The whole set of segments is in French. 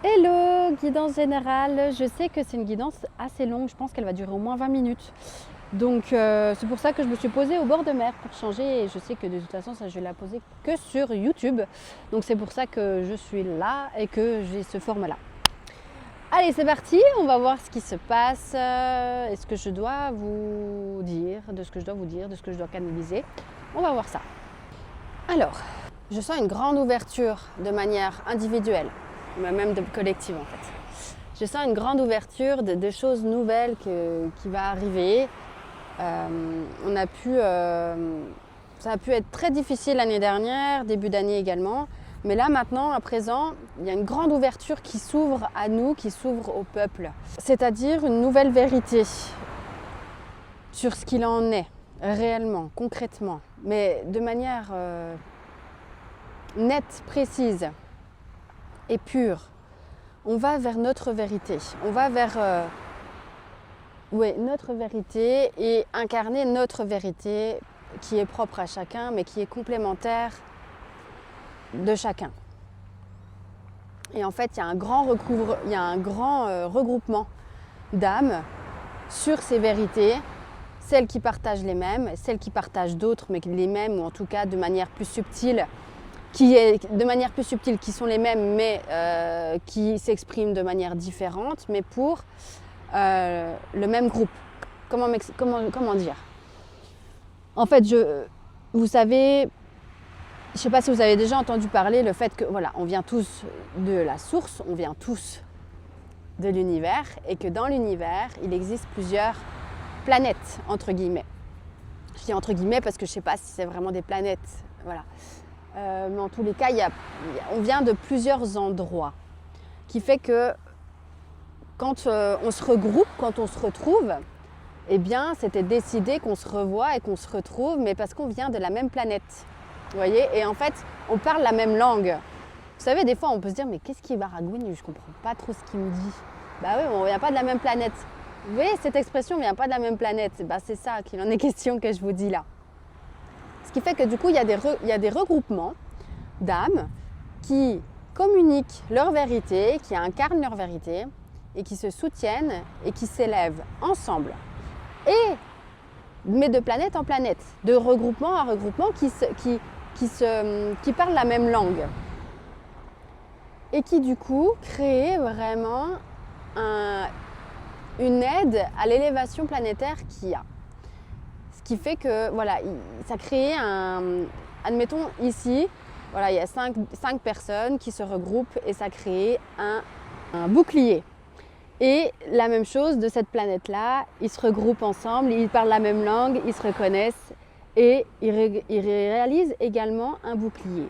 Hello, guidance générale. Je sais que c'est une guidance assez longue, je pense qu'elle va durer au moins 20 minutes. Donc c'est pour ça que je me suis posée au bord de mer pour changer et je sais que de toute façon ça je vais la poser que sur YouTube. Donc c'est pour ça que je suis là et que j'ai ce format-là. Allez, c'est parti, on va voir ce qui se passe et ce que je dois vous dire, de ce que je dois vous dire, de ce que je dois canaliser. On va voir ça. Alors, je sens une grande ouverture de manière individuelle, même de collective en fait. Je sens une grande ouverture de choses nouvelles qui va arriver. Ça a pu être très difficile l'année dernière, début d'année également. Mais là maintenant, à présent, il y a une grande ouverture qui s'ouvre à nous, qui s'ouvre au peuple. C'est-à-dire une nouvelle vérité sur ce qu'il en est, réellement, concrètement, mais de manière nette, précise et pure. On va vers notre vérité. On va vers notre vérité et incarner notre vérité qui est propre à chacun, mais qui est complémentaire de chacun. Et en fait, il y a un grand regroupement d'âmes sur ces vérités, celles qui partagent les mêmes, celles qui partagent d'autres, mais les mêmes, ou en tout cas de manière plus subtile, qui sont les mêmes, mais qui s'expriment de manière différente, mais pour le même groupe. Comment dire? En fait, vous savez, je ne sais pas si vous avez déjà entendu parler le fait que voilà, on vient tous de la source, on vient tous de l'univers, et que dans l'univers, il existe plusieurs planètes, entre guillemets. Je dis entre guillemets parce que je ne sais pas si c'est vraiment des planètes, voilà. Mais en tous les cas, on vient de plusieurs endroits, qui fait que quand on se regroupe, quand on se retrouve, eh bien, c'était décidé qu'on se revoie et qu'on se retrouve, mais parce qu'on vient de la même planète. Vous voyez? Et en fait, on parle la même langue. Vous savez, des fois, on peut se dire, mais qu'est-ce qu'il baragouine? Je ne comprends pas trop ce qu'il me dit. Bah oui, on ne vient pas de la même planète. Vous voyez, cette expression ne vient pas de la même planète. Bah, c'est ça qu'il en est question que je vous dis là. Ce qui fait que du coup, il y a des regroupements d'âmes qui communiquent leur vérité, qui incarnent leur vérité et qui se soutiennent et qui s'élèvent ensemble. Mais de planète en planète, de regroupement à regroupement qui parlent la même langue. Et qui du coup créent vraiment une aide à l'élévation planétaire qu'il y a. Ce qui fait que voilà, ça crée admettons ici, voilà, il y a 5 personnes qui se regroupent et ça crée un bouclier. Et la même chose de cette planète-là, ils se regroupent ensemble, ils parlent la même langue, ils se reconnaissent et ils réalisent également un bouclier.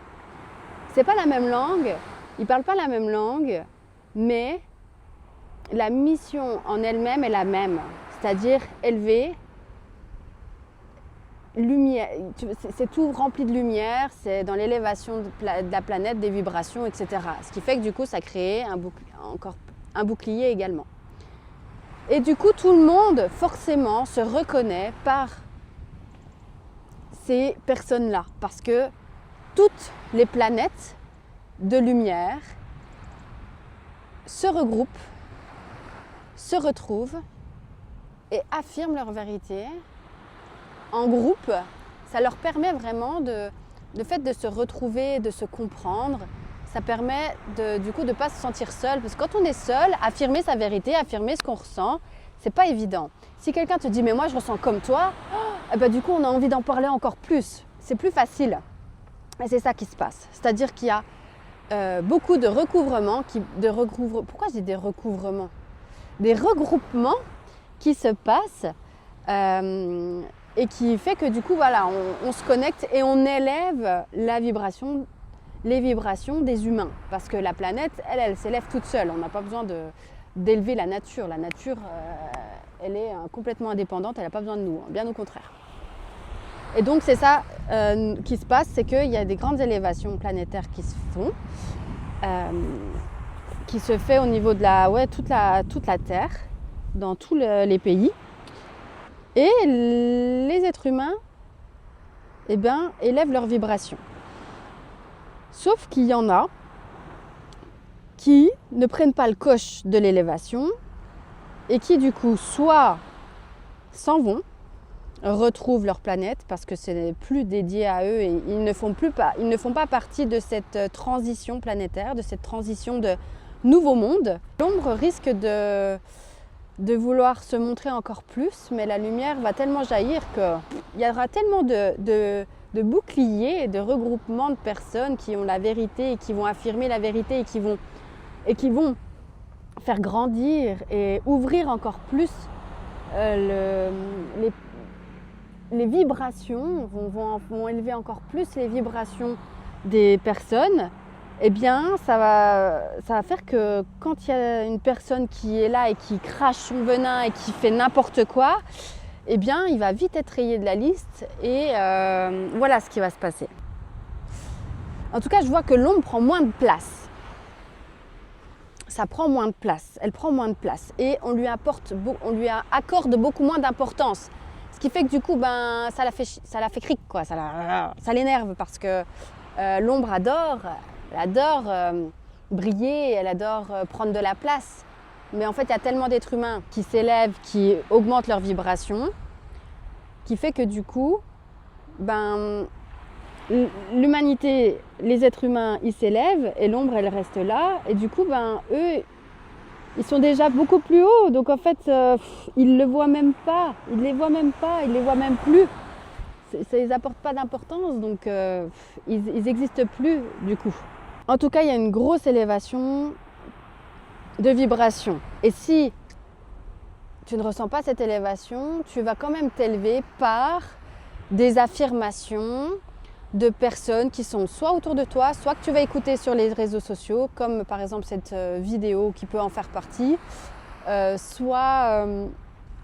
C'est pas la même langue, ils parlent pas la même langue, mais la mission en elle-même est la même, c'est-à-dire élever lumière. C'est tout rempli de lumière, c'est dans l'élévation de la planète, des vibrations, etc. Ce qui fait que du coup, ça crée un bouclier également. Et du coup, tout le monde, forcément, se reconnaît par ces personnes-là. Parce que toutes les planètes de lumière se regroupent, se retrouvent et affirment leur vérité en groupe. Ça leur permet vraiment le fait de se retrouver, de se comprendre. Ça permet du coup de ne pas se sentir seul. Parce que quand on est seul, affirmer sa vérité, affirmer ce qu'on ressent, c'est pas évident. Si quelqu'un te dit « mais moi je ressens comme toi », du coup on a envie d'en parler encore plus. C'est plus facile. Et c'est ça qui se passe. C'est-à-dire qu'il y a beaucoup de recouvrements. Pourquoi je dis des recouvrements? Des regroupements qui se passent et qui fait que du coup voilà, on se connecte et on élève les vibrations des humains. Parce que la planète, elle s'élève toute seule. On n'a pas besoin d'élever la nature. La nature, elle est complètement indépendante, elle n'a pas besoin de nous, bien au contraire. Et donc c'est ça qui se passe, c'est qu'il y a des grandes élévations planétaires qui se font, qui se fait au niveau de toute la Terre, dans tous les pays. Et les êtres humains, élèvent leurs vibrations. Sauf qu'il y en a qui ne prennent pas le coche de l'élévation et qui du coup soit s'en vont, retrouvent leur planète parce que ce n'est plus dédié à eux et ils ne font pas partie de cette transition planétaire, de cette transition de nouveau monde. L'ombre risque de vouloir se montrer encore plus, mais la lumière va tellement jaillir qu'il y aura tellement de boucliers et de regroupements de personnes qui ont la vérité et qui vont affirmer la vérité et qui vont faire grandir et ouvrir encore plus les vibrations, vont élever encore plus les vibrations des personnes. Eh bien, ça va faire que quand il y a une personne qui est là et qui crache son venin et qui fait n'importe quoi, eh bien, il va vite être rayé de la liste et voilà ce qui va se passer. En tout cas, je vois que l'ombre prend moins de place. Ça prend moins de place, elle prend moins de place et on lui accorde beaucoup moins d'importance. Ce qui fait que du coup, ça la fait cric, quoi. Ça l'énerve parce que l'ombre elle adore briller, elle adore prendre de la place. Mais en fait, il y a tellement d'êtres humains qui s'élèvent, qui augmentent leur vibration, qui fait que du coup, l'humanité, les êtres humains, ils s'élèvent et l'ombre, elle reste là. Et du coup, eux, ils sont déjà beaucoup plus hauts. Donc en fait, ils ne le voient même pas. Ils ne les voient même pas. Ils ne les voient même plus. Ça ne les apporte pas d'importance. Donc ils n'existent plus du coup. En tout cas, il y a une grosse élévation de vibration. Et si tu ne ressens pas cette élévation, tu vas quand même t'élever par des affirmations de personnes qui sont soit autour de toi, soit que tu vas écouter sur les réseaux sociaux, comme par exemple cette vidéo qui peut en faire partie, soit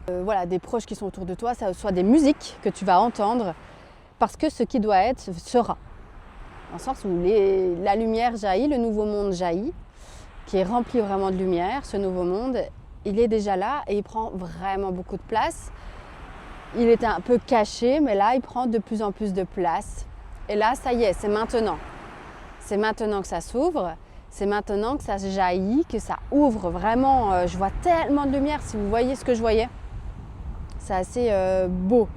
voilà, des proches qui sont autour de toi, soit des musiques que tu vas entendre, parce que ce qui doit être sera. Dans le sens où la lumière jaillit, le nouveau monde jaillit, qui est rempli vraiment de lumière, ce nouveau monde, il est déjà là et il prend vraiment beaucoup de place. Il était un peu caché, mais là, il prend de plus en plus de place. Et là, ça y est, c'est maintenant. C'est maintenant que ça s'ouvre, c'est maintenant que ça jaillit, que ça ouvre. Vraiment, je vois tellement de lumière, si vous voyez ce que je voyais. C'est assez beau.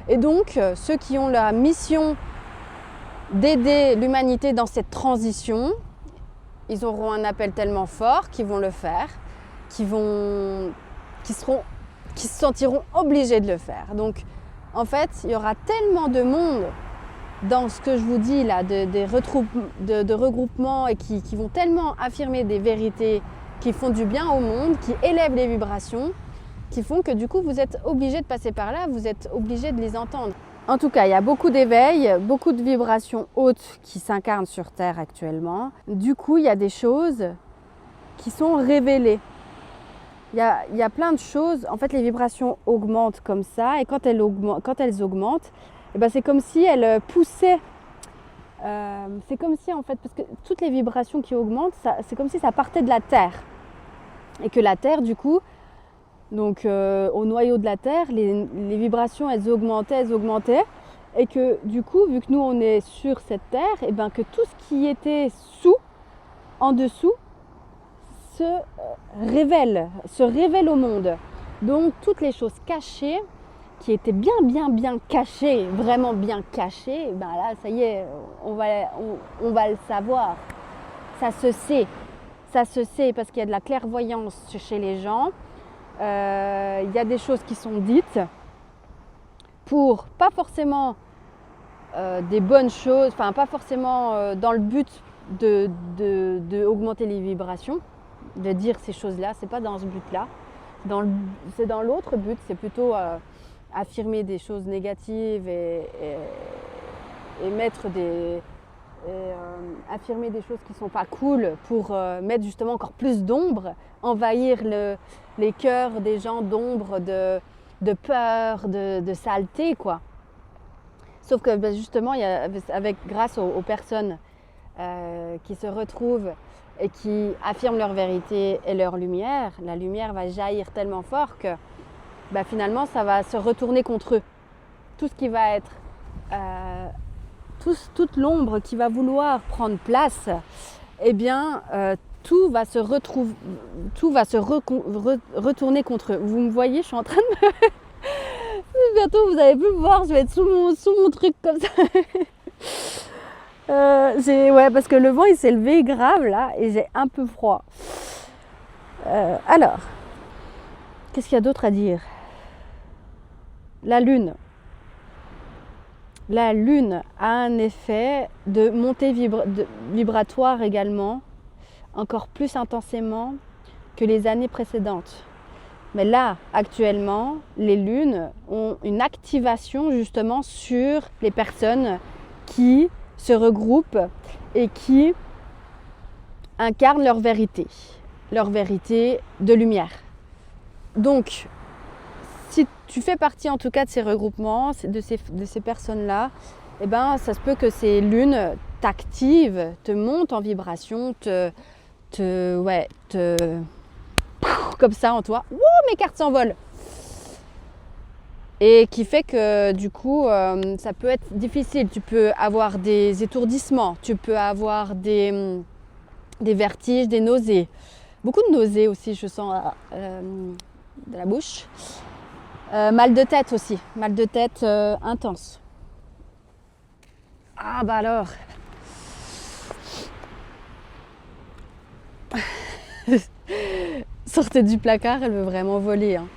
Et donc, ceux qui ont la mission d'aider l'humanité dans cette transition, ils auront un appel tellement fort qu'ils vont le faire, qui se sentiront obligés de le faire. Donc, en fait, il y aura tellement de monde dans ce que je vous dis là, de regroupements et qui vont tellement affirmer des vérités qui font du bien au monde, qui élèvent les vibrations, qui font que du coup vous êtes obligés de passer par là, vous êtes obligés de les entendre. En tout cas, il y a beaucoup d'éveil, beaucoup de vibrations hautes qui s'incarnent sur Terre actuellement. Du coup, il y a des choses qui sont révélées. Il y a plein de choses. En fait, les vibrations augmentent comme ça et quand elles augmentent, c'est comme si elles poussaient. C'est comme si en fait, parce que toutes les vibrations qui augmentent, c'est comme si ça partait de la Terre. Et que la Terre, du coup, donc au noyau de la Terre, les vibrations, elles augmentaient. Et que du coup, vu que nous, on est sur cette Terre, et que tout ce qui était en dessous, se révèle au monde. Donc toutes les choses cachées, qui étaient bien cachées, vraiment bien cachées, là, ça y est, on va le savoir. Ça se sait parce qu'il y a de la clairvoyance chez les gens. Il y a des choses qui sont dites pour pas forcément des bonnes choses, enfin pas forcément dans le but de augmenter les vibrations, de dire ces choses-là, c'est pas dans ce but-là. C'est dans l'autre but, c'est plutôt affirmer des choses négatives et mettre affirmer des choses qui sont pas cool pour mettre justement encore plus d'ombre, envahir les cœurs des gens d'ombre, de peur, de saleté, quoi. Sauf que justement, grâce aux personnes qui se retrouvent et qui affirment leur vérité et leur lumière, la lumière va jaillir tellement fort que finalement, ça va se retourner contre eux. Tout ce qui va être, toute l'ombre qui va vouloir prendre place, tout va se retourner contre eux. Vous me voyez, je suis en train de me... Bientôt, vous allez plus me voir, je vais être sous mon truc comme ça. Ouais, parce que le vent, il s'est levé grave, là, et j'ai un peu froid. Alors, qu'est-ce qu'il y a d'autre à dire? La lune. La lune a un effet de montée vibratoire également, encore plus intensément que les années précédentes. Mais là, actuellement, les lunes ont une activation justement sur les personnes qui se regroupent et qui incarnent leur vérité de lumière. Donc, si tu fais partie en tout cas de ces regroupements, de ces personnes-là, eh ben, ça se peut que ces lunes t'activent, te montent en vibration, comme ça en toi. Wouh, mes cartes s'envolent. Et qui fait que du coup, ça peut être difficile. Tu peux avoir des étourdissements, tu peux avoir des vertiges, des nausées. Beaucoup de nausées aussi, je sens de la bouche. Mal de tête aussi, mal de tête intense. Ah bah alors. Sortez du placard, elle veut vraiment voler. Hein.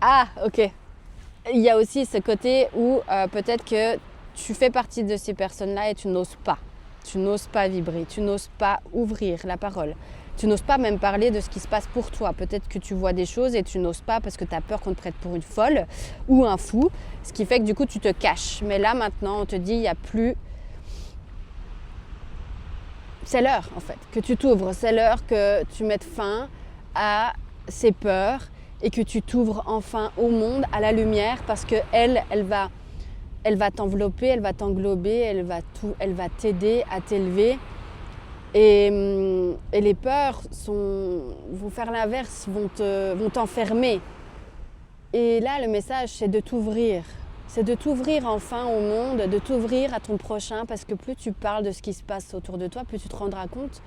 Ah, ok. Il y a aussi ce côté où peut-être que tu fais partie de ces personnes-là et tu n'oses pas. Tu n'oses pas vibrer, tu n'oses pas ouvrir la parole. Tu n'oses pas même parler de ce qui se passe pour toi. Peut-être que tu vois des choses et tu n'oses pas parce que tu as peur qu'on te prête pour une folle ou un fou. Ce qui fait que du coup, tu te caches. Mais là, maintenant, on te dit, il n'y a plus... C'est l'heure, en fait, que tu t'ouvres. C'est l'heure que tu mettes fin à ces peurs et que tu t'ouvres enfin au monde, à la lumière, parce qu'elle va t'envelopper, elle va t'englober, elle va t'aider à t'élever. Et les peurs vont faire l'inverse, vont t'enfermer. Et là, le message, c'est de t'ouvrir. C'est de t'ouvrir enfin au monde, de t'ouvrir à ton prochain, parce que plus tu parles de ce qui se passe autour de toi, plus tu te rendras compte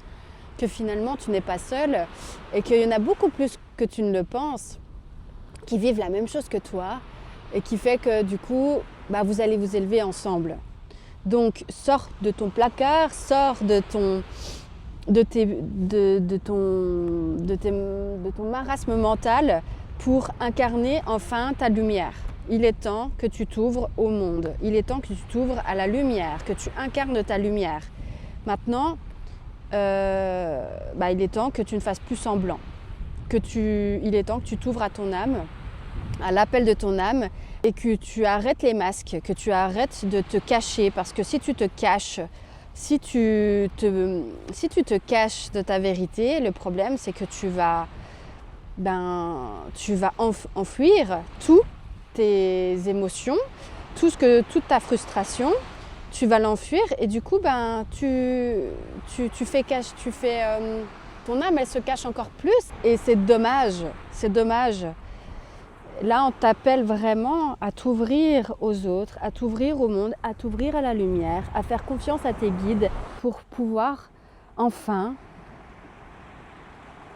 que finalement, tu n'es pas seul et qu'il y en a beaucoup plus que tu ne le penses, qui vivent la même chose que toi et qui fait que du coup, vous allez vous élever ensemble. Donc, sors de ton placard, sors de ton marasme mental pour incarner enfin ta lumière. Il est temps que tu t'ouvres au monde. Il est temps que tu t'ouvres à la lumière, que tu incarnes ta lumière. Maintenant, il est temps que tu ne fasses plus semblant. Il est temps que tu t'ouvres à ton âme, à l'appel de ton âme, et que tu arrêtes les masques, que tu arrêtes de te cacher. Parce que si tu te caches, si tu te caches de ta vérité, le problème c'est que tu vas enfouir toutes tes émotions, toute ta frustration, tu vas l'enfuir et du coup ton âme elle se cache encore plus et c'est dommage. Là, on t'appelle vraiment à t'ouvrir aux autres, à t'ouvrir au monde, à t'ouvrir à la lumière, à faire confiance à tes guides pour pouvoir enfin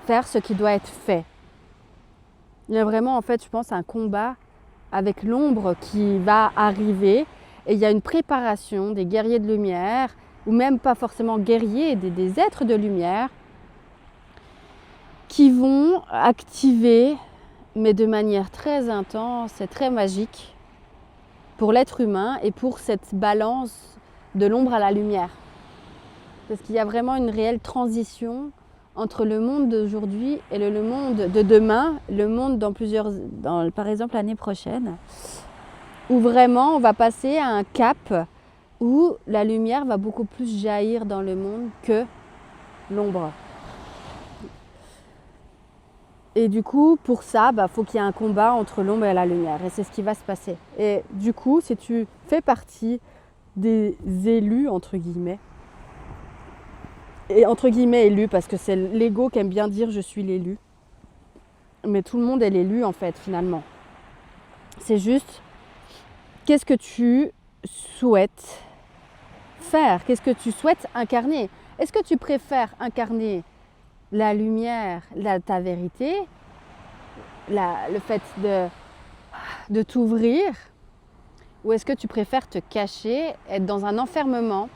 faire ce qui doit être fait. Il y a vraiment, en fait, je pense, un combat avec l'ombre qui va arriver et il y a une préparation des guerriers de lumière, ou même pas forcément guerriers, des êtres de lumière qui vont activer, mais de manière très intense et très magique pour l'être humain et pour cette balance de l'ombre à la lumière. Parce qu'il y a vraiment une réelle transition entre le monde d'aujourd'hui et le monde de demain, le monde par exemple l'année prochaine, où vraiment on va passer à un cap où la lumière va beaucoup plus jaillir dans le monde que l'ombre. Et du coup, pour ça, faut qu'il y ait un combat entre l'ombre et la lumière. Et c'est ce qui va se passer. Et du coup, si tu fais partie des élus, entre guillemets, et entre guillemets élus, parce que c'est l'ego qui aime bien dire « je suis l'élu », mais tout le monde est l'élu, en fait, finalement. C'est juste, qu'est-ce que tu souhaites faire? Qu'est-ce que tu souhaites incarner? Est-ce que tu préfères incarner la lumière, ta vérité, le fait de t'ouvrir, ou est-ce que tu préfères te cacher, être dans un enfermement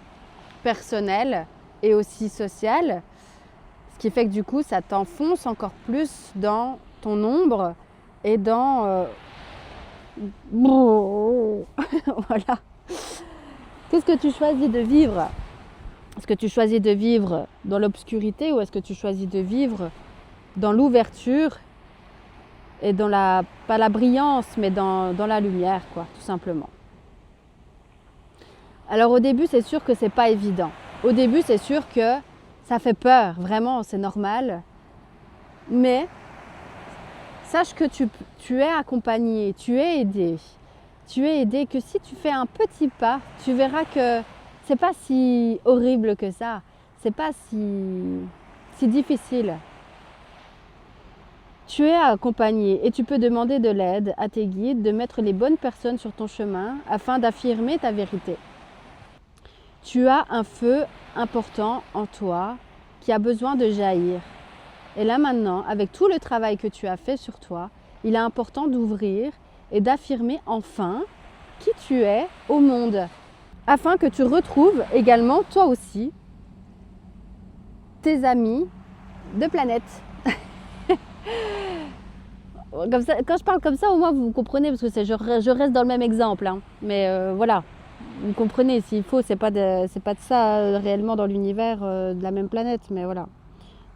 personnel et aussi social, ce qui fait que du coup ça t'enfonce encore plus dans ton ombre et dans voilà. Qu'est-ce que tu choisis de vivre? Est-ce que tu choisis de vivre dans l'obscurité ou est-ce que tu choisis de vivre dans l'ouverture et dans pas la brillance, mais dans la lumière, quoi, tout simplement. Alors au début, c'est sûr que c'est pas évident. Au début, c'est sûr que ça fait peur, vraiment, c'est normal. Mais sache que tu es accompagné, tu es aidé. Tu es aidé, que si tu fais un petit pas, tu verras que c'est pas si horrible que ça. C'est pas si difficile. Tu es accompagné et tu peux demander de l'aide à tes guides, de mettre les bonnes personnes sur ton chemin afin d'affirmer ta vérité. Tu as un feu important en toi qui a besoin de jaillir. Et là maintenant, avec tout le travail que tu as fait sur toi, il est important d'ouvrir et d'affirmer enfin qui tu es au monde, afin que tu retrouves également toi aussi tes amis de planète. Comme ça, quand je parle comme ça, au moins vous comprenez, parce que je reste dans le même exemple, hein. Mais voilà, vous comprenez, s'il faut, c'est pas de ça réellement dans l'univers de la même planète, mais voilà.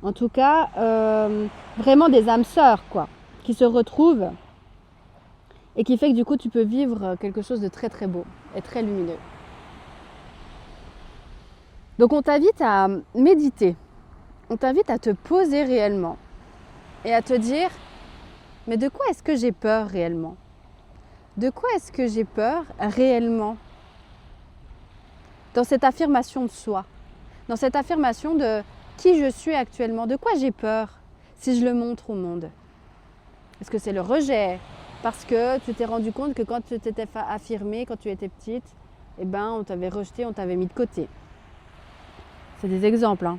En tout cas, vraiment des âmes sœurs, quoi, qui se retrouvent et qui fait que du coup tu peux vivre quelque chose de très très beau et très lumineux. Donc on t'invite à méditer, on t'invite à te poser réellement et à te dire: mais de quoi est-ce que j'ai peur réellement? De quoi est-ce que j'ai peur réellement? Dans cette affirmation de soi, dans cette affirmation de qui je suis actuellement, de quoi j'ai peur si je le montre au monde? Est-ce que c'est le rejet? Parce que tu t'es rendu compte que quand tu t'étais affirmée, quand tu étais petite, eh ben, on t'avait rejeté, on t'avait mis de côté. C'est des exemples, hein.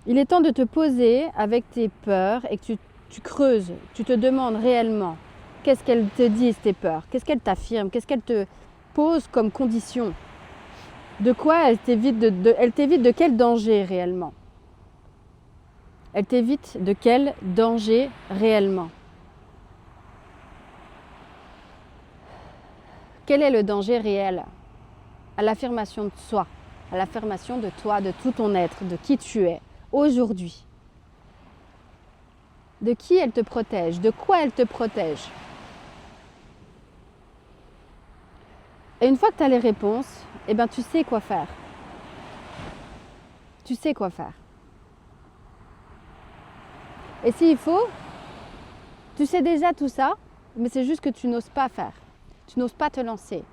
Il est temps de te poser avec tes peurs et que tu creuses, tu te demandes réellement qu'est-ce qu'elles te disent, tes peurs, qu'est-ce qu'elles t'affirment, qu'est-ce qu'elles te posent comme condition, de quoi elles t'évitent, elles t'évitent de quel danger réellement, elles t'évitent de quel danger réellement. Quel est le danger réel à l'affirmation de soi, à l'affirmation de toi, de tout ton être, de qui tu es aujourd'hui? De qui elle te protège? De quoi elle te protège? Et une fois que tu as les réponses, eh ben, tu sais quoi faire. Tu sais quoi faire. Et s'il faut, tu sais déjà tout ça, mais c'est juste que tu n'oses pas faire. Tu n'oses pas te lancer.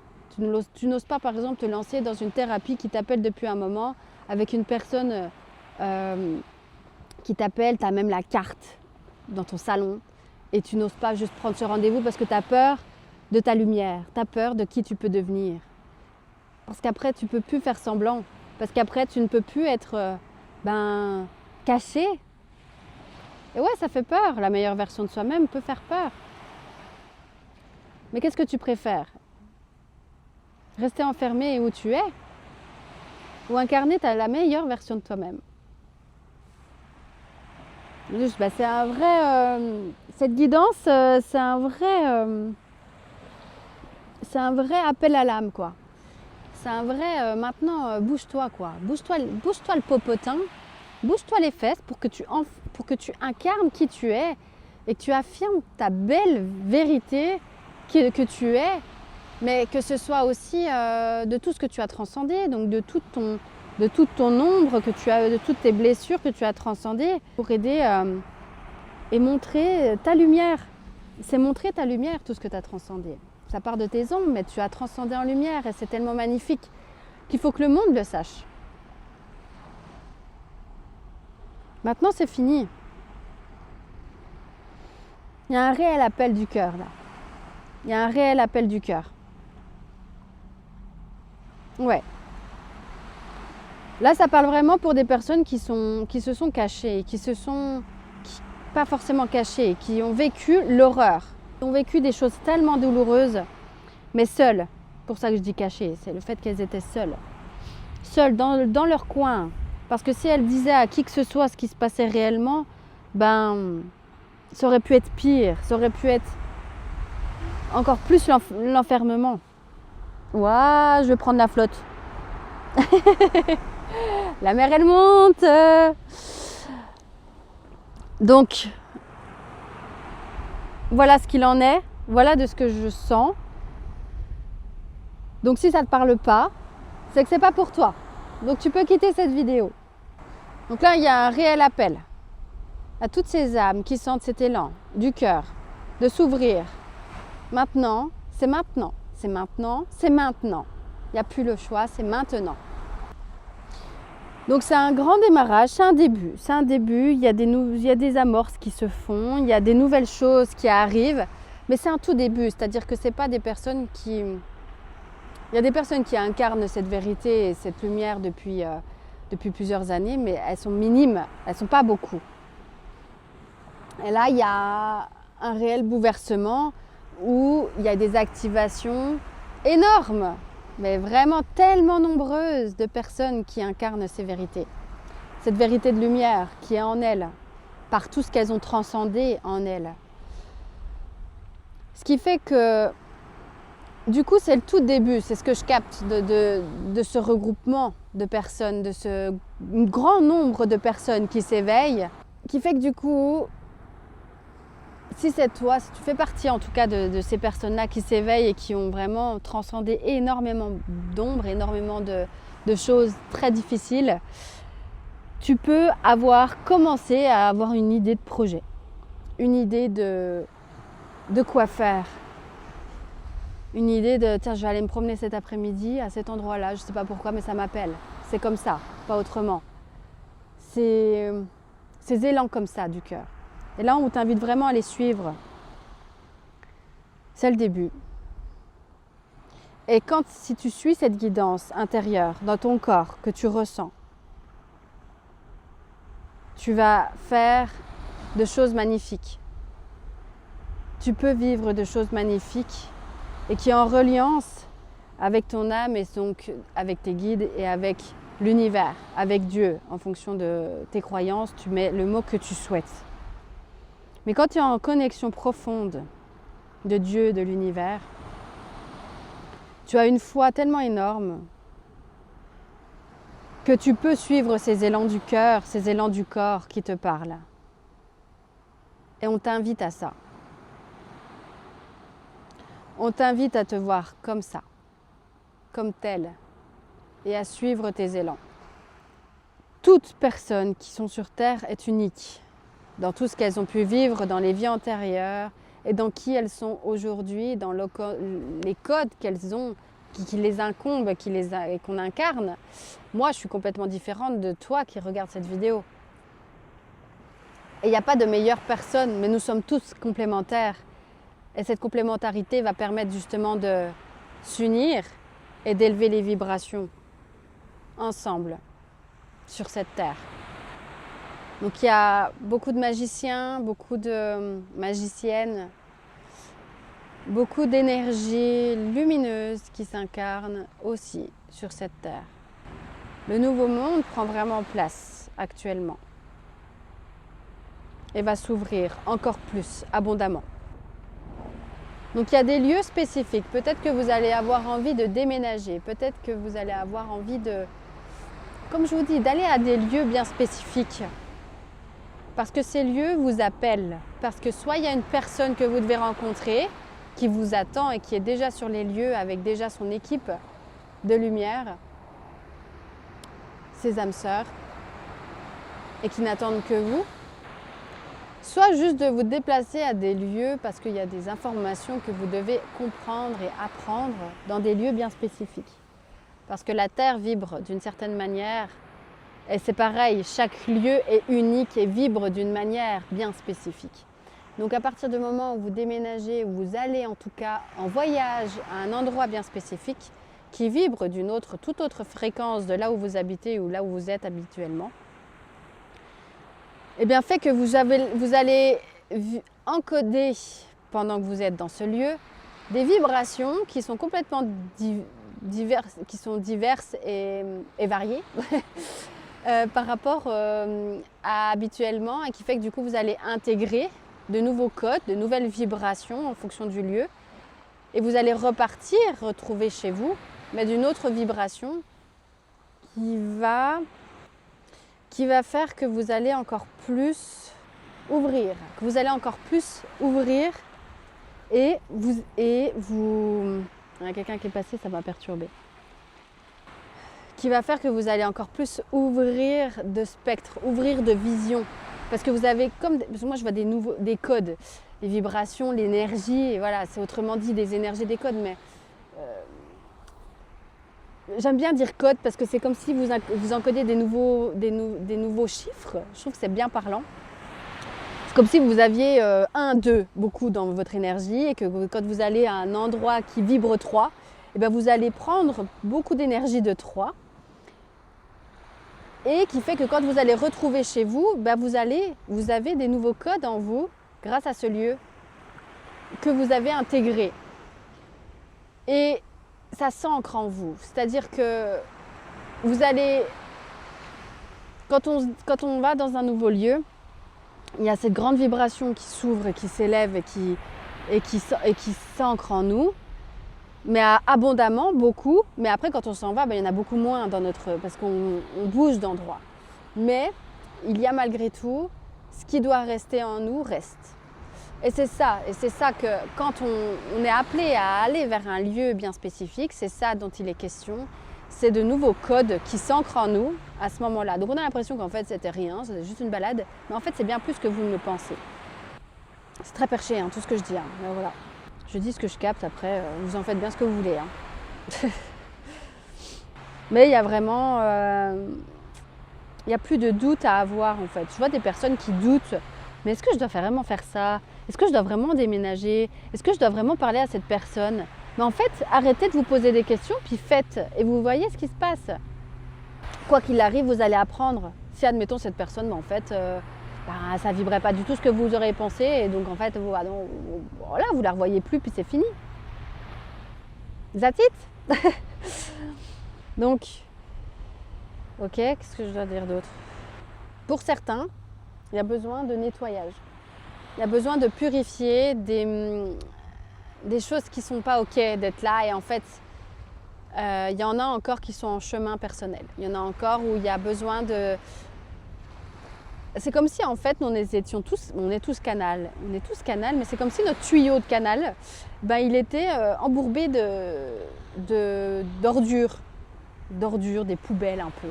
Tu n'oses pas, par exemple, te lancer dans une thérapie qui t'appelle depuis un moment, avec une personne qui t'appelle, tu as même la carte dans ton salon, et tu n'oses pas juste prendre ce rendez-vous parce que tu as peur de ta lumière, tu as peur de qui tu peux devenir. Parce qu'après, tu ne peux plus faire semblant, parce qu'après, tu ne peux plus être caché. Et ouais, ça fait peur, la meilleure version de soi-même peut faire peur. Mais qu'est-ce que tu préfères? Rester enfermé où tu es, ou incarner la meilleure version de toi-même? Juste, c'est un vrai, cette guidance, c'est un vrai appel à l'âme, quoi. C'est un vrai, maintenant, bouge-toi, quoi. Bouge-toi le popotin, bouge-toi les fesses pour que tu incarnes qui tu es et que tu affirmes ta belle vérité que tu es, mais que ce soit aussi de tout ce que tu as transcendé, donc de toute ton ombre que tu as, de toutes tes blessures que tu as transcendées, pour aider et montrer ta lumière. C'est montrer ta lumière, tout ce que tu as transcendé. Ça part de tes ombres, mais tu as transcendé en lumière et c'est tellement magnifique qu'il faut que le monde le sache. Maintenant, c'est fini. Il y a un réel appel du cœur, là. Il y a un réel appel du cœur. Ouais. Là, ça parle vraiment pour des personnes qui se sont cachées, pas forcément cachées, qui ont vécu l'horreur, qui ont vécu des choses tellement douloureuses, mais seules. Pour ça que je dis cachées, c'est le fait qu'elles étaient seules. Seules dans leur coin. Parce que si elles disaient à qui que ce soit ce qui se passait réellement, ben, ça aurait pu être pire, ça aurait pu être encore plus l'enfermement. Ouah, je vais prendre la flotte. La mer, elle monte. Donc, voilà ce qu'il en est. Voilà de ce que je sens. Donc, si ça ne te parle pas, c'est que c'est pas pour toi. Donc, tu peux quitter cette vidéo. Donc là, il y a un réel appel à toutes ces âmes qui sentent cet élan du cœur de s'ouvrir. Maintenant, c'est maintenant. C'est maintenant, c'est maintenant. Il n'y a plus le choix, c'est maintenant. Donc c'est un grand démarrage, c'est un début. C'est un début, il y a des amorces qui se font, il y a des nouvelles choses qui arrivent, mais c'est un tout début, c'est-à-dire que c'est pas des personnes qui... Il y a des personnes qui incarnent cette vérité et cette lumière depuis plusieurs années, mais elles sont minimes, elles ne sont pas beaucoup. Et là, il y a un réel bouleversement où il y a des activations énormes, mais vraiment tellement nombreuses de personnes qui incarnent ces vérités. Cette vérité de lumière qui est en elles, par tout ce qu'elles ont transcendé en elles. Ce qui fait que, du coup, c'est le tout début, c'est ce que je capte de ce regroupement de personnes, de ce grand nombre de personnes qui s'éveillent, qui fait que du coup, si c'est toi, si tu fais partie en tout cas de ces personnes-là qui s'éveillent et qui ont vraiment transcendé énormément d'ombres, énormément de choses très difficiles, tu peux commencé à avoir une idée de projet, une idée de quoi faire, une idée de tiens, je vais aller me promener cet après-midi à cet endroit-là, je ne sais pas pourquoi, mais ça m'appelle. C'est comme ça, pas autrement. C'est ces élans comme ça du cœur. Et là, on t'invite vraiment à les suivre. C'est le début. Et si tu suis cette guidance intérieure dans ton corps que tu ressens, tu vas faire de choses magnifiques. Tu peux vivre de choses magnifiques et qui est en reliance avec ton âme et donc avec tes guides et avec l'univers, avec Dieu. En fonction de tes croyances, tu mets le mot que tu souhaites. Mais quand tu es en connexion profonde de Dieu, de l'univers, tu as une foi tellement énorme que tu peux suivre ces élans du cœur, ces élans du corps qui te parlent. Et on t'invite à ça. On t'invite à te voir comme ça, comme tel, et à suivre tes élans. Toute personne qui sont sur Terre est unique dans tout ce qu'elles ont pu vivre dans les vies antérieures et dans qui elles sont aujourd'hui, dans les codes qu'elles ont, qui les incombent et qu'on incarne. Moi, je suis complètement différente de toi qui regarde cette vidéo. Et il n'y a pas de meilleure personne, mais nous sommes tous complémentaires. Et cette complémentarité va permettre justement de s'unir et d'élever les vibrations ensemble sur cette terre. Donc il y a beaucoup de magiciens, beaucoup de magiciennes, beaucoup d'énergie lumineuse qui s'incarne aussi sur cette terre. Le nouveau monde prend vraiment place actuellement et va s'ouvrir encore plus abondamment. Donc il y a des lieux spécifiques. Peut-être que vous allez avoir envie de déménager. Peut-être que vous allez avoir envie de, comme je vous dis, d'aller à des lieux bien spécifiques. Parce que ces lieux vous appellent. Parce que soit il y a une personne que vous devez rencontrer qui vous attend et qui est déjà sur les lieux avec déjà son équipe de lumière, ses âmes sœurs, et qui n'attendent que vous. Soit juste de vous déplacer à des lieux parce qu'il y a des informations que vous devez comprendre et apprendre dans des lieux bien spécifiques. Parce que la Terre vibre d'une certaine manière et c'est pareil, chaque lieu est unique et vibre d'une manière bien spécifique. Donc à partir du moment où vous déménagez, où vous allez en tout cas en voyage à un endroit bien spécifique, qui vibre d'une toute autre fréquence de là où vous habitez ou là où vous êtes habituellement, eh bien fait que vous allez encoder, pendant que vous êtes dans ce lieu, des vibrations qui sont complètement diverses et variées par rapport à habituellement, et qui fait que du coup vous allez intégrer de nouveaux codes, de nouvelles vibrations en fonction du lieu, et vous allez retrouver chez vous, mais d'une autre vibration qui va faire que vous allez encore plus ouvrir, et vous... Il y a quelqu'un qui est passé, ça m'a perturbé. Qui va faire que vous allez encore plus ouvrir de spectre, ouvrir de vision. Parce que vous avez parce que moi je vois des codes, les vibrations, l'énergie, et voilà, c'est autrement dit des énergies, des codes, mais j'aime bien dire code parce que c'est comme si vous encodiez des nouveaux chiffres. Je trouve que c'est bien parlant. C'est comme si vous aviez 1, 2 beaucoup dans votre énergie, et que quand vous allez à un endroit qui vibre 3, et bien vous allez prendre beaucoup d'énergie de 3, et qui fait que quand vous allez retrouver chez vous, ben vous avez des nouveaux codes en vous grâce à ce lieu que vous avez intégré. Et ça s'ancre en vous. C'est-à-dire que vous allez, quand on va dans un nouveau lieu, il y a cette grande vibration qui s'ouvre et qui s'élève et qui s'ancre en nous, mais abondamment, beaucoup. Mais après, quand on s'en va, ben, il y en a beaucoup moins parce qu'on bouge d'endroit. Mais il y a malgré tout, ce qui doit rester en nous reste. Et c'est ça que quand on est appelé à aller vers un lieu bien spécifique, c'est ça dont il est question. C'est de nouveaux codes qui s'ancrent en nous à ce moment-là. Donc on a l'impression qu'en fait c'était rien, c'est juste une balade, mais en fait c'est bien plus que vous ne le pensez. C'est très perché, hein, tout ce que je dis, hein, mais voilà. Je dis ce que je capte, après vous en faites bien ce que vous voulez. Hein. Mais il y a vraiment... il n'y a plus de doute à avoir en fait. Je vois des personnes qui doutent. Mais est-ce que je dois vraiment faire ça? Est-ce que je dois vraiment déménager? Est-ce que je dois vraiment parler à cette personne? Mais en fait, arrêtez de vous poser des questions, puis faites. Et vous voyez ce qui se passe. Quoi qu'il arrive, vous allez apprendre. Si, admettons, cette personne, en fait, ça ne vibrait pas du tout ce que vous auriez pensé. Et donc, en fait, voilà, vous ne la revoyez plus, puis c'est fini. That's it. Donc, ok, qu'est-ce que je dois dire d'autre? Pour certains, il y a besoin de nettoyage. Il y a besoin de purifier des choses qui ne sont pas ok d'être là. Et en fait, il y en a encore qui sont en chemin personnel. Il y en a encore où il y a besoin de... C'est comme si en fait, on est tous canal. On est tous canal, mais c'est comme si notre tuyau de canal, il était embourbé d'ordures, des poubelles un peu.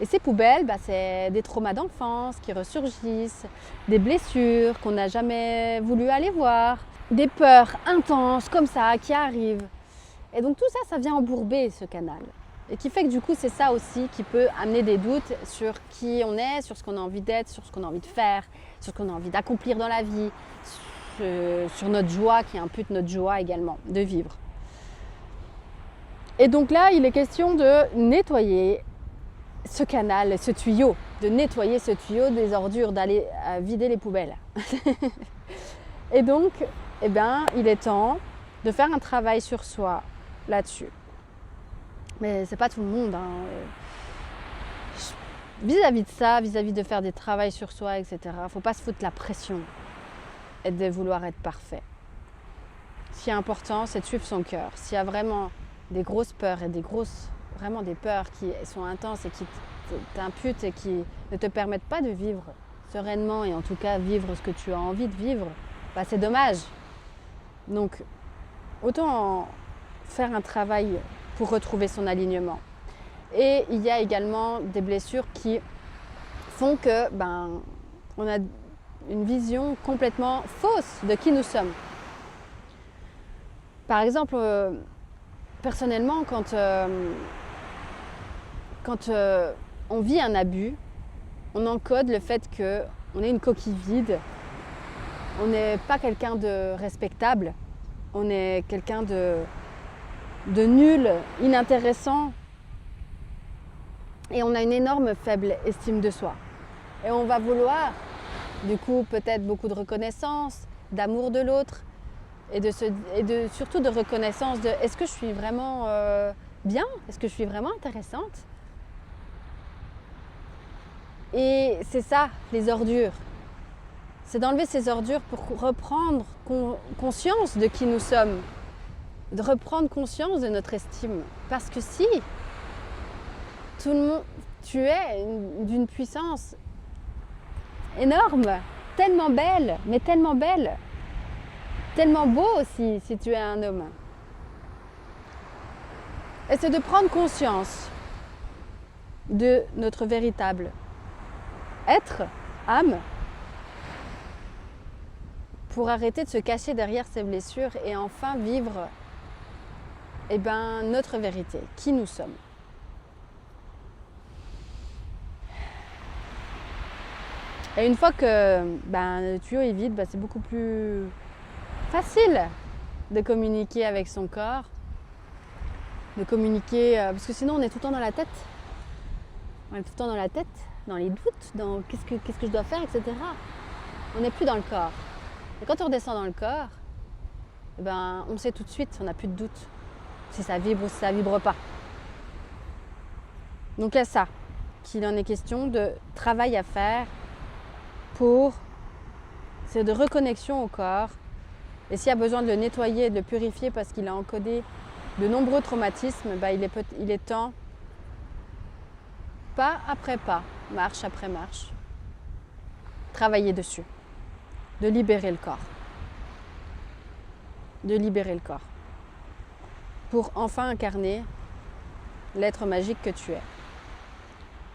Et ces poubelles, c'est des traumas d'enfance qui ressurgissent, des blessures qu'on n'a jamais voulu aller voir, des peurs intenses comme ça qui arrivent. Et donc tout ça, ça vient embourber ce canal. Et qui fait que du coup, c'est ça aussi qui peut amener des doutes sur qui on est, sur ce qu'on a envie d'être, sur ce qu'on a envie de faire, sur ce qu'on a envie d'accomplir dans la vie, sur notre joie qui impute notre joie également de vivre. Et donc là, il est question de nettoyer ce canal, ce tuyau, de nettoyer ce tuyau des ordures, d'aller vider les poubelles. Et donc, il est temps de faire un travail sur soi là-dessus. Mais c'est pas tout le monde. Hein. Vis-à-vis de ça, vis-à-vis de faire des travaux sur soi, etc., faut pas se foutre la pression et de vouloir être parfait. Ce qui est important, c'est de suivre son cœur. S'il y a vraiment des grosses peurs et vraiment des peurs qui sont intenses et qui t'imputent et qui ne te permettent pas de vivre sereinement et en tout cas vivre ce que tu as envie de vivre, c'est dommage. Donc, autant faire un travail pour retrouver son alignement. Et il y a également des blessures qui font que on a une vision complètement fausse de qui nous sommes. Par exemple, personnellement, quand on vit un abus, on encode le fait qu'on est une coquille vide, on n'est pas quelqu'un de respectable, on est quelqu'un de nul, inintéressant. Et on a une énorme faible estime de soi. Et on va vouloir, du coup, peut-être beaucoup de reconnaissance, d'amour de l'autre, surtout de reconnaissance de est-ce que je suis vraiment bien? Est-ce que je suis vraiment intéressante? Et c'est ça, les ordures. C'est d'enlever ces ordures pour reprendre conscience de qui nous sommes, de reprendre conscience de notre estime. Parce que si tout le monde, tu es d'une puissance énorme, tellement belle, mais tellement belle, tellement beau aussi si tu es un homme. Et c'est de prendre conscience de notre véritable être, âme, pour arrêter de se cacher derrière ses blessures et enfin vivre notre vérité, qui nous sommes. Et une fois que le tuyau est vide, c'est beaucoup plus facile de communiquer avec son corps, de communiquer, parce que sinon on est tout le temps dans la tête. On est tout le temps dans la tête, dans les doutes, dans qu'est-ce que je dois faire, etc. On n'est plus dans le corps. Et quand on redescend dans le corps, on sait tout de suite, on n'a plus de doute, si ça vibre ou si ça ne vibre pas. Donc il y a ça, qu'il en est question de travail à faire c'est de reconnexion au corps. Et s'il y a besoin de le nettoyer, de le purifier parce qu'il a encodé de nombreux traumatismes, il est temps, pas après pas, marche après marche, travailler dessus, de libérer le corps. De libérer le corps. Pour enfin incarner l'être magique que tu es.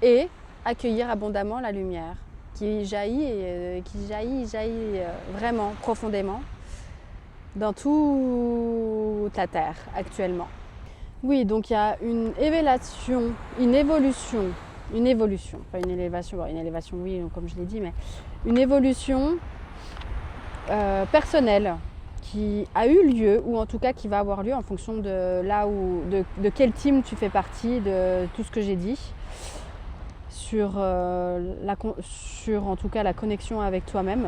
Et accueillir abondamment la lumière qui jaillit vraiment profondément dans toute la Terre actuellement. Oui, donc il y a une élévation, pas une élévation, une élévation oui, comme je l'ai dit, mais une évolution personnelle qui a eu lieu, ou en tout cas qui va avoir lieu en fonction de de quel team tu fais partie, de tout ce que j'ai dit. Sur en tout cas la connexion avec toi-même,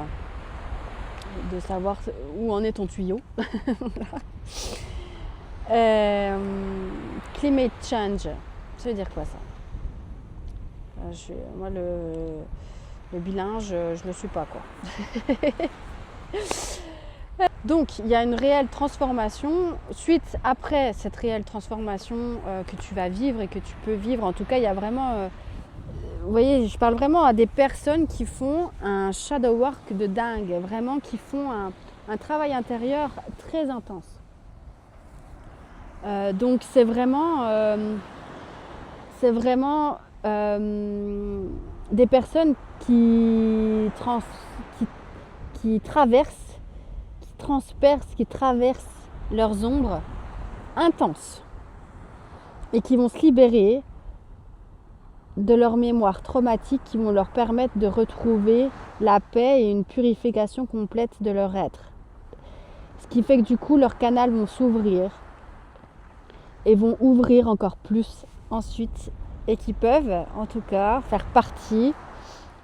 de savoir où en est ton tuyau. Climate change, ça veut dire quoi ça? Moi le bilingue, je ne le suis pas quoi. Donc il y a une réelle transformation. Après cette réelle transformation que tu vas vivre et que tu peux vivre, en tout cas il y a vraiment... vous voyez, je parle vraiment à des personnes qui font un shadow work de dingue, vraiment qui font un travail intérieur très intense. Donc c'est vraiment des personnes qui traversent, qui transpercent, qui traversent leurs ombres intenses et qui vont se libérer de leur mémoire traumatique, qui vont leur permettre de retrouver la paix et une purification complète de leur être. Ce qui fait que du coup, leurs canaux vont s'ouvrir et vont ouvrir encore plus ensuite et qui peuvent en tout cas faire partie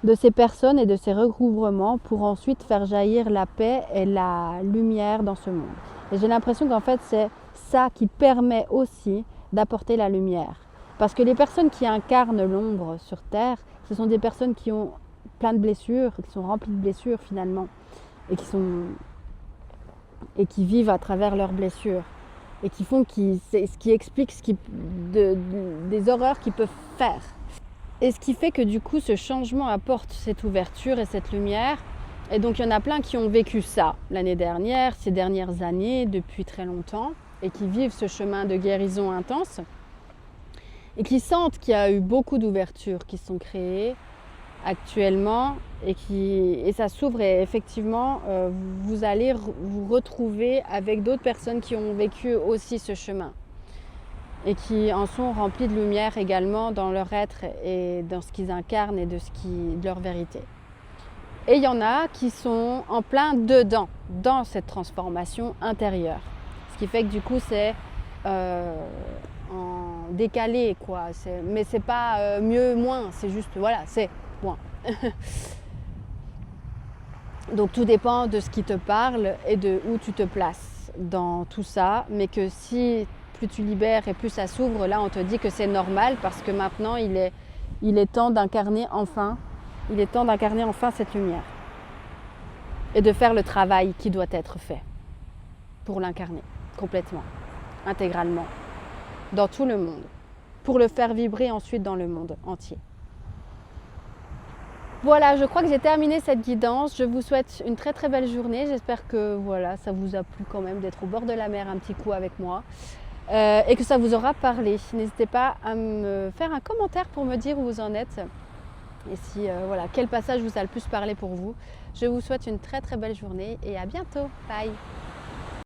de ces personnes et de ces recouvrements pour ensuite faire jaillir la paix et la lumière dans ce monde. Et j'ai l'impression qu'en fait, c'est ça qui permet aussi d'apporter la lumière. Parce que les personnes qui incarnent l'ombre sur Terre, ce sont des personnes qui ont plein de blessures, qui sont remplies de blessures finalement, et qui vivent à travers leurs blessures, et ce qui explique des horreurs qu'ils peuvent faire. Et ce qui fait que du coup, ce changement apporte cette ouverture et cette lumière. Et donc, il y en a plein qui ont vécu ça l'année dernière, ces dernières années, depuis très longtemps, et qui vivent ce chemin de guérison intense. Et qui sentent qu'il y a eu beaucoup d'ouvertures qui sont créées actuellement et ça s'ouvre et effectivement vous allez vous retrouver avec d'autres personnes qui ont vécu aussi ce chemin et qui en sont remplies de lumière également dans leur être et dans ce qu'ils incarnent et de leur vérité. Et il y en a qui sont en plein dedans, dans cette transformation intérieure. Ce qui fait que du coup c'est en décalé, quoi. Mais c'est pas mieux, moins, c'est juste, voilà, c'est moins. Donc tout dépend de ce qui te parle et de où tu te places dans tout ça, mais que si plus tu libères et plus ça s'ouvre, là on te dit que c'est normal parce que maintenant il est temps d'incarner enfin, cette lumière et de faire le travail qui doit être fait pour l'incarner complètement, intégralement, dans tout le monde, pour le faire vibrer ensuite dans le monde entier. Voilà, je crois que j'ai terminé cette guidance. Je vous souhaite une très très belle journée. J'espère que voilà, ça vous a plu quand même d'être au bord de la mer un petit coup avec moi et que ça vous aura parlé. N'hésitez pas à me faire un commentaire pour me dire où vous en êtes et si voilà, quel passage vous a le plus parlé pour vous. Je vous souhaite une très très belle journée et à bientôt. Bye.